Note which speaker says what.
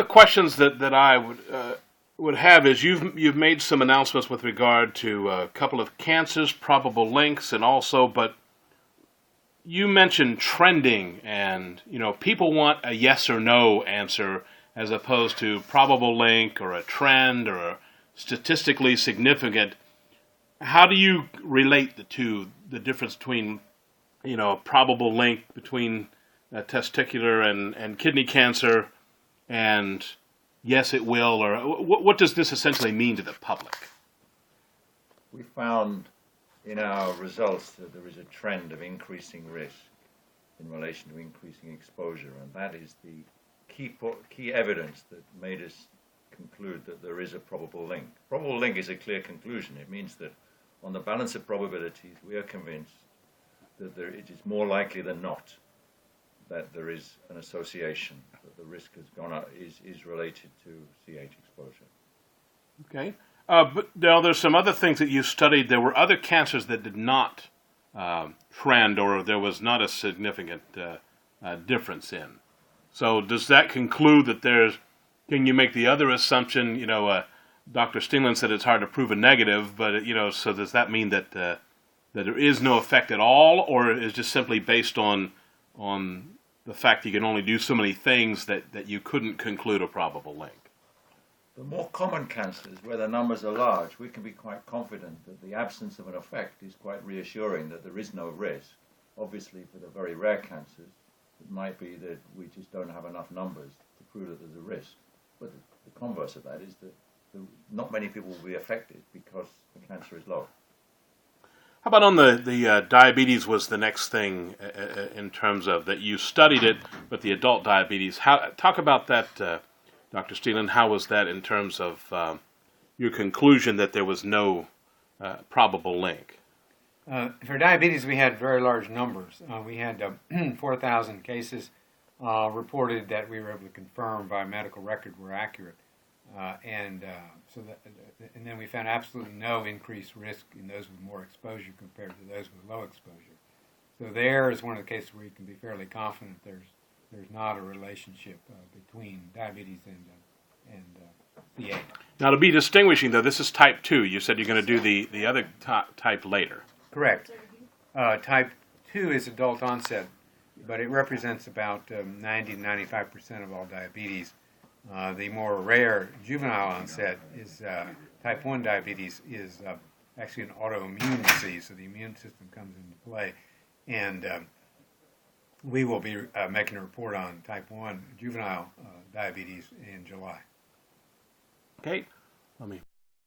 Speaker 1: questions that I would have is you've made some announcements with regard to a couple of cancers, probable links, and also, but you mentioned trending, and people want a yes or no answer as opposed to probable link or a trend or a statistically significant. How do you relate the two, the difference between a probable link between testicular and kidney cancer and yes it will, or what does this essentially mean to the public?
Speaker 2: We found in our results that there is a trend of increasing risk in relation to increasing exposure, and that is the key evidence that made us conclude that there is a probable link. Probable link is a clear conclusion. It means that on the balance of probabilities, we are convinced that it is more likely than not that there is an association, that the risk has gone up, is related to CH exposure.
Speaker 1: Okay. But now there's some other things that you studied. There were other cancers that did not trend, or there was not a significant difference in. So does that conclude that can you make the other assumption, Dr. Steenland said it's hard to prove a negative, but, so does that mean that that there is no effect at all, or is just simply based on the fact that you can only do so many things that you couldn't conclude a probable link?
Speaker 2: The more common cancers, where the numbers are large, we can be quite confident that the absence of an effect is quite reassuring, that there is no risk. Obviously, for the very rare cancers, it might be that we just don't have enough numbers to prove that there's a risk. But the converse of that is that not many people will be affected because the cancer is low.
Speaker 1: How about on the diabetes was the next thing in terms of that you studied it, but the adult diabetes. Talk about that, Dr. Steenland. How was that in terms of your conclusion that there was no probable link?
Speaker 3: For diabetes, we had very large numbers. We had 4,000 cases reported that we were able to confirm by medical record were accurate. And then we found absolutely no increased risk in those with more exposure compared to those with low exposure. So there is one of the cases where you can be fairly confident there's not a relationship between diabetes and CA.
Speaker 1: Now, to be distinguishing, though, this is type 2. You said you're going to do the other type later.
Speaker 3: Correct. Type 2 is adult onset, but it represents about 90 to 95% of all diabetes. The more rare juvenile onset is type 1 diabetes is actually an autoimmune disease, so the immune system comes into play. And we will be making a report on type 1 juvenile diabetes in July.
Speaker 1: Okay. Let me